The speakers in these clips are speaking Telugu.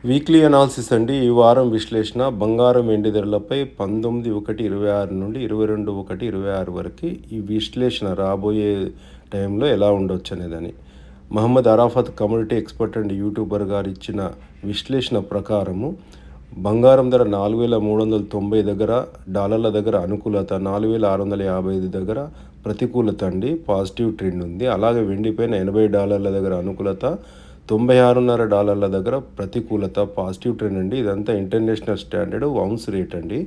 వీక్లీ అనాలిసిస్ అండి. ఈ వారం విశ్లేషణ బంగారం, వెండి ధరలపై 19/1/26 నుండి 22/1/26 వరకు ఈ విశ్లేషణ రాబోయే టైంలో ఎలా ఉండొచ్చనేదని. Mohammed Arafat commodity expert and YouTuber గారు ఇచ్చిన విశ్లేషణ ప్రకారము బంగారం ధర 4,390 దగ్గర, డాలర్ల దగ్గర అనుకూలత, 4,655 దగ్గర ప్రతికూలత అండి, పాజిటివ్ ట్రెండ్ ఉంది. అలాగే వెండిపైన $80 దగ్గర అనుకూలత, $96.5 దగ్గర ప్రతికూలత, పాజిటివ్ ట్రెండ్ అండి. ఇదంతా ఇంటర్నేషనల్ స్టాండర్డ్ ఔన్స్ రేట్ అండి.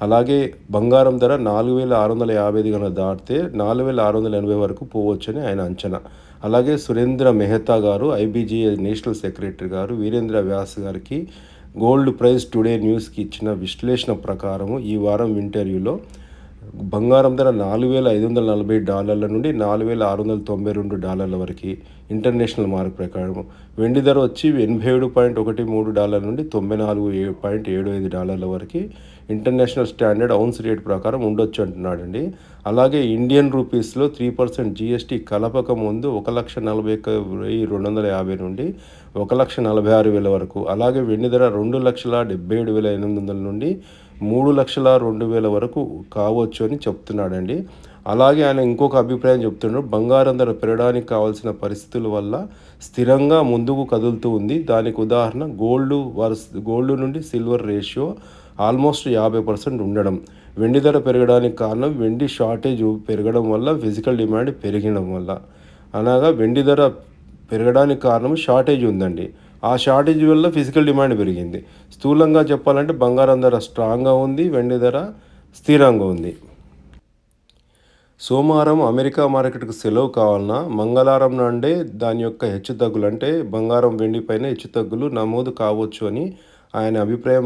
అలాగే బంగారం ధర 4,655 కనుక దాటితే 4,680 వరకు పోవచ్చని ఆయన అంచనా. అలాగే సురేంద్ర మెహతా గారు, ఐబీజీఏ నేషనల్ సెక్రటరీ గారు, వీరేంద్ర వ్యాస్ గారికి గోల్డ్ ప్రైస్ టుడే న్యూస్కి ఇచ్చిన విశ్లేషణ ప్రకారము ఈ వారం ఇంటర్వ్యూలో బంగారం ధర $4,540 నుండి $4,692 వరకు ఇంటర్నేషనల్ మార్క్ ప్రకారం, వెండి ధర వచ్చి $87.13 నుండి $94.75 వరకు ఇంటర్నేషనల్ స్టాండర్డ్ ఔన్స్ రేట్ ప్రకారం ఉండొచ్చు అంటున్నాడండి. అలాగే ఇండియన్ రూపీస్లో 3% జీఎస్టీ కలపక ముందు 1,41,250 నుండి 1,46,000 వరకు, అలాగే వెండి ధర 2,77,800 నుండి 3,02,000 వరకు కావచ్చు అని చెప్తున్నాడండి. అలాగే ఆయన ఇంకొక అభిప్రాయం చెప్తున్నాడు. బంగారం ధర పెరగడానికి కావాల్సిన పరిస్థితుల వల్ల స్థిరంగా ముందుకు కదులుతూ ఉంది. దానికి ఉదాహరణ గోల్డ్ నుండి సిల్వర్ రేషియో ఆల్మోస్ట్ 50% ఉండడం. వెండి ధర పెరగడానికి కారణం వెండి షార్టేజ్ పెరగడం వల్ల, ఫిజికల్ డిమాండ్ పెరగడం వల్ల. అనగా వెండి ధర పెరగడానికి కారణం షార్టేజ్ ఉందండి. ఆ షార్టేజ్ వల్ల ఫిజికల్ డిమాండ్ పెరిగింది. స్థూలంగా చెప్పాలంటే బంగారం ధర స్ట్రాంగ్గా ఉంది, వెండి ధర స్థిరంగా ఉంది. సోమవారం అమెరికా మార్కెట్కు సెలవు కావాలన్నా మంగళవారం నాడే దాని యొక్క హెచ్చుతగ్గులు, అంటే బంగారం వెండి పైన హెచ్చుతగ్గులు నమోదు కావచ్చు అని ఆయన అభిప్రాయం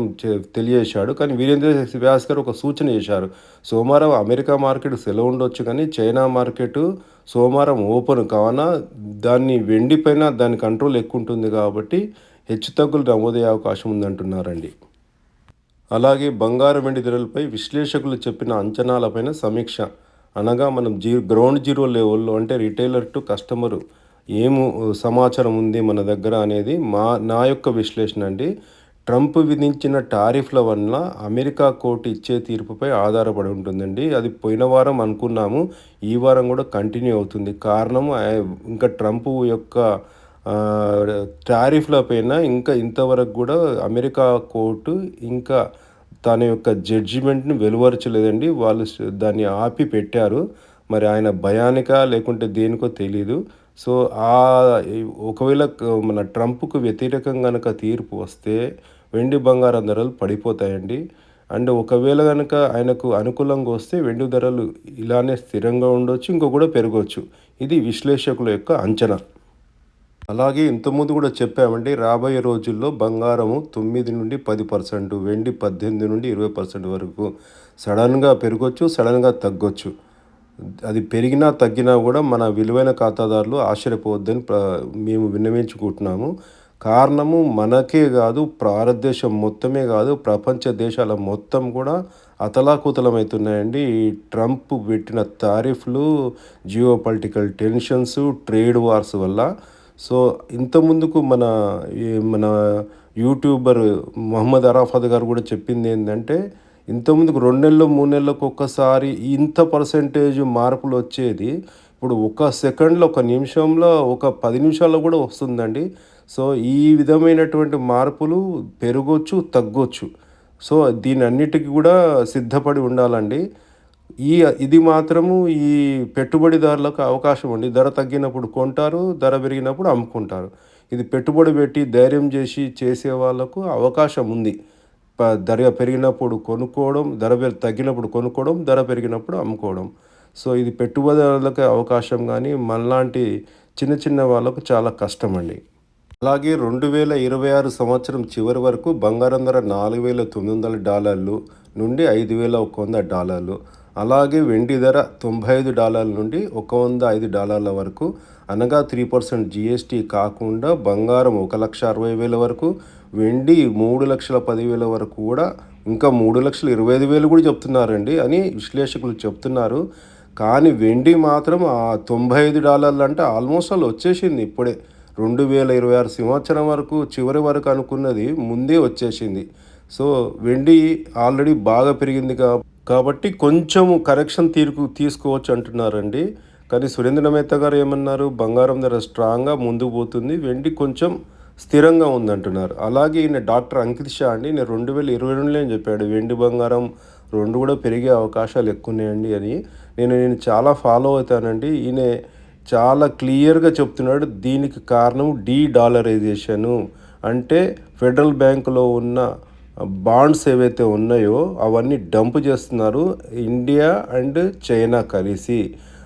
తెలియజేశాడు. కానీ వీరేంద్ర వ్యాస్ గారు ఒక సూచన చేశారు. సోమవారం అమెరికా మార్కెట్ సెలవు ఉండొచ్చు, కానీ చైనా మార్కెట్ సోమవారం ఓపెన్ కావున దాన్ని వెండి పైన దాని కంట్రోల్ ఎక్కువ ఉంటుంది కాబట్టి హెచ్చుతగ్గులు నమోదయ్యే అవకాశం ఉందంటున్నారండి. అలాగే బంగారం, వెండి ధరలపై విశ్లేషకులు చెప్పిన అంచనాలపైన సమీక్ష. అనగా మనం గ్రౌండ్ జీరో లెవెల్లో, అంటే రిటైలర్ టు కస్టమరు సమాచారం ఉంది మన దగ్గర అనేది నా యొక్క విశ్లేషణ అండి. ట్రంప్ విధించిన టారిఫ్ల వల్ల అమెరికా కోర్టు ఇచ్చే తీర్పుపై ఆధారపడి ఉంటుందండి. అది పోయిన వారం అనుకున్నాము, ఈ వారం కూడా కంటిన్యూ అవుతుంది. కారణం ఇంకా ట్రంప్ యొక్క టారిఫ్ల పైన ఇంకా ఇంతవరకు కూడా అమెరికా కోర్టు ఇంకా తన యొక్క జడ్జిమెంట్ని వెలువరచలేదండి. వాళ్ళు దాన్ని ఆపి పెట్టారు. మరి ఆయన భయానిక లేకుంటే దేనికో తెలీదు. సో ఒకవేళ మన ట్రంప్కు వ్యతిరేకంగా కనుక తీర్పు వస్తే వెండి బంగారం ధరలు పడిపోతాయండి. అండ్ ఒకవేళ కనుక ఆయనకు అనుకూలంగా వస్తే వెండి ధరలు ఇలానే స్థిరంగా ఉండొచ్చు, ఇంకో కూడా పెరగవచ్చు. ఇది విశ్లేషకుల యొక్క అంచనా. అలాగే ఇంతకుముందు కూడా చెప్పామండి, రాబోయే రోజుల్లో బంగారము 9 నుండి 10%, వెండి 18 నుండి 20% వరకు సడన్గా పెరగవచ్చు, సడన్గా తగ్గొచ్చు. అది పెరిగినా తగ్గినా కూడా మన విలువైన ఖాతాదారులు ఆశ్చర్యపోవద్దని మేము విన్నవించుకుంటున్నాము. కారణము మనకే కాదు, భారతదేశం మొత్తమే కాదు, ప్రపంచ దేశాల మొత్తం కూడా అతలాకుతలమవుతున్నాయండి. ఈ ట్రంప్ పెట్టిన తారీఫ్లు, geo political tensions, trade wars వల్ల. సో ఇంతకుముందుకు మన యూట్యూబర్ మహమ్మద్ అరాఫత్ గారు కూడా చెప్పింది ఏంటంటే, ఇంతకుముందుకు 2 నెలలు 3 నెలలకు ఒక్కసారి ఇంత పర్సెంటేజ్ మార్పులు వచ్చేది ఇప్పుడు ఒక సెకండ్లో, ఒక నిమిషంలో, ఒక 10 నిమిషాల్లో కూడా వస్తుందండి. సో ఈ విధమైనటువంటి మార్పులు పెరగొచ్చు, తగ్గొచ్చు. సో దీని అన్నిటికీ కూడా సిద్ధపడి ఉండాలండి. ఇది మాత్రము ఈ పెట్టుబడిదారులకు అవకాశం అండి. ధర తగ్గినప్పుడు కొంటారు, ధర పెరిగినప్పుడు అమ్ముకుంటారు. ఇది పెట్టుబడి పెట్టి ధైర్యం చేసే వాళ్ళకు అవకాశం ఉంది. ధర పెరిగినప్పుడు కొనుక్కోవడం, తగ్గినప్పుడు కొనుక్కోవడం, ధర పెరిగినప్పుడు అమ్ముకోవడం. సో ఇది పెట్టుబడిదారులకు అవకాశం, కానీ మనలాంటి చిన్న చిన్న వాళ్ళకు చాలా కష్టం అండి. అలాగే 2026 సంవత్సరం చివరి వరకు బంగారం ధర $4,900 నుండి $5,100, అలాగే వెండి ధర $95 నుండి $105 వరకు, అనగా 3% జీఎస్టీ కాకుండా బంగారం 1,60,000 వరకు, వెండి 3,10,000 వరకు కూడా, ఇంకా 3,25,000 కూడా చెప్తున్నారండి అని విశ్లేషకులు చెప్తున్నారు. కానీ వెండి మాత్రం $95 అంటే ఆల్మోస్ట్ వచ్చేసింది ఇప్పుడే. 2026 సంవత్సరం వరకు చివరి వరకు అనుకున్నది ముందే వచ్చేసింది. సో, వెండి ఆల్రెడీ బాగా పెరిగింది కాబట్టి కొంచెం కరెక్షన్ తీసుకోవచ్చు అంటున్నారండి. కానీ సురేంద్ర మెహతా గారు ఏమన్నారు? బంగారం ధర స్ట్రాంగ్‌గా ముందుకు పోతుంది. వెండి కొంచెం స్థిరంగా ఉందంటున్నారు. అలాగే ఈయన డాక్టర్ అంకిత్ షా అండి. ఈయన 2022లోనే చెప్పాడు. వెండి, బంగారం 2 కూడా పెరిగే అవకాశాలు ఎక్కువున్నాయండి అని. నేను చాలా ఫాలో అవుతానండి. ఈయన చాలా క్లియర్‌గా చెప్తున్నాడు. దీనికి కారణం డాలరైజేషను. అంటే ఫెడరల్ బ్యాంక్‌లో ఉన్న బాండ్స్ ఏవైతే ఉన్నాయో అవన్నీ డంప్ చేస్తున్నారు ఇండియా అండ్ చైనా కలిసి.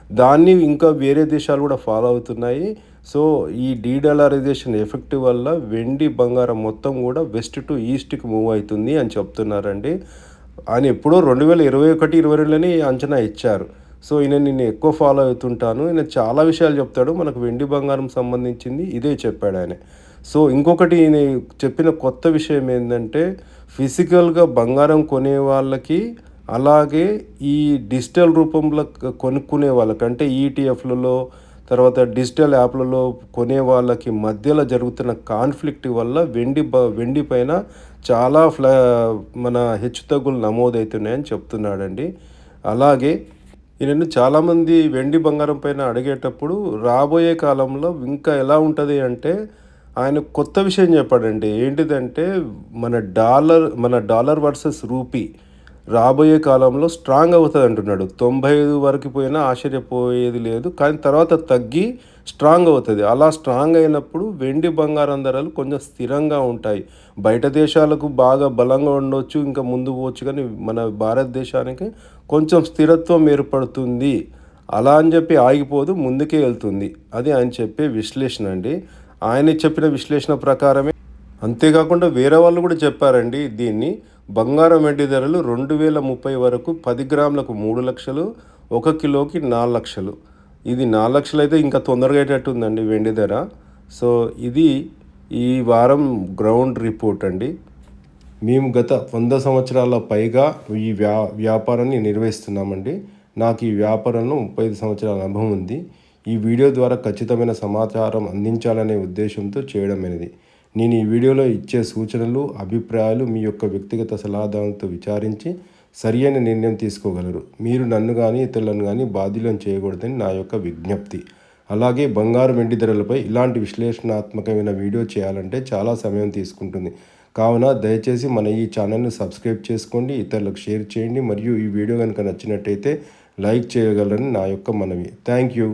దాన్ని ఇంకా వేరే దేశాలు కూడా ఫాలో అవుతున్నాయి. సో, ఈ డాలరైజేషన్ ఎఫెక్ట్ వల్ల వెండి, బంగారం మొత్తం కూడా వెస్ట్ టు ఈస్ట్‌కి మూవ్ అవుతుంది అని చెప్తున్నారండి. ఆయన ఎప్పుడో 2021, 22లోనే అంచనా ఇచ్చారు. సో, ఈయనని నేను ఎక్కువ ఫాలో అవుతుంటాను. ఈయన చాలా విషయాలు చెప్తాడు. మనకు వెండి, బంగారం సంబంధించింది ఇదే చెప్పాడాయన. సో, ఇంకొకటి ఈయన చెప్పిన కొత్త విషయం ఏందంటే, ఫిజికల్‌గా బంగారం కొనే వాళ్ళకి, అలాగే ఈ డిజిటల్ రూపంలో కొనుక్కునే వాళ్ళకి అంటే ఈటీఎఫ్‌లలో, తర్వాత డిజిటల్ యాప్‌లలో కొనే వాళ్ళకి మధ్యలో జరుగుతున్న కాన్ఫ్లిక్ట్ వల్ల వెండి పైన చాలా మన హెచ్చుతగ్గులు నమోదవుతున్నాయని చెప్తున్నాడండి. అలాగే ఈయనను చాలామంది వెండి, బంగారం పైన అడిగేటప్పుడు రాబోయే కాలంలో ఇంకా ఎలా ఉంటది అంటే, ఆయన కొత్త విషయం చెప్పాడండి. ఏంటిదంటే మన డాలర్ వర్సెస్ రూపీ రాబోయే కాలంలో స్ట్రాంగ్ అవుతదంటున్నాడు. 95 వరకు పోయినా ఆశ్చర్యపోయేది లేదు. కానీ తర్వాత తగ్గి స్ట్రాంగ్ అవుతది. అలా స్ట్రాంగ్ అయినప్పుడు వెండి, బంగారం ధరలు కొంచెం స్థిరంగా ఉంటాయి. బయట దేశాలకు బాగా బలంగా ఉండొచ్చు, ఇంకా ముందుకు పోవచ్చు, కానీ మన భారతదేశానికి కొంచెం స్థిరత్వం ఏర్పడుతుంది. అలా అని చెప్పి ఆగిపోదు, ముందుకే వెళ్తుంది. అది ఆయన చెప్పే విశ్లేషణ అండి. ఆయన చెప్పిన విశ్లేషణ ప్రకారమే. అంతేకాకుండా వేరే వాళ్ళు కూడా చెప్పారండి దీన్ని. బంగారం వెండి ధరలు 2030 వరకు 10 గ్రాములకు 3,00,000, 1 కిలోకి 4,00,000. ఇది 4,00,000 అయితే ఇంకా తొందరగా అయ్యేటట్టుందండి వెండి ధర. సో, ఇది ఈ వారం గ్రౌండ్ రిపోర్ట్ అండి. మేము గత 100 సంవత్సరాల పైగా ఈ వ్యాపారాన్ని నిర్వహిస్తున్నామండి. నాకు ఈ వ్యాపారంలో 35 సంవత్సరాల అనుభవం ఉంది. ఈ వీడియో ద్వారా ఖచ్చితమైన సమాచారం అందించాలనే ఉద్దేశంతో చేయడమైనది. నేను ఈ వీడియోలో ఇచ్చే సూచనలు, అభిప్రాయాలు మీ యొక్క వ్యక్తిగత సలహాదారులతో విచారించి సరియైన నిర్ణయం తీసుకోగలరు. మీరు నన్ను కానీ ఇతరులను కానీ బాధ్యులను చేయకూడదని నా యొక్క విజ్ఞప్తి. అలాగే బంగారు వెండి ధరలపై ఇలాంటి విశ్లేషణాత్మకమైన వీడియో చేయాలంటే చాలా సమయం తీసుకుంటుంది. కావున దయచేసి మన ఈ ఛానల్ని సబ్స్క్రైబ్ చేసుకోండి, ఇతరులకు షేర్ చేయండి, మరియు ఈ వీడియో కనుక నచ్చినట్టయితే లైక్ చేయగలరని నా యొక్క మనవి. Thank you.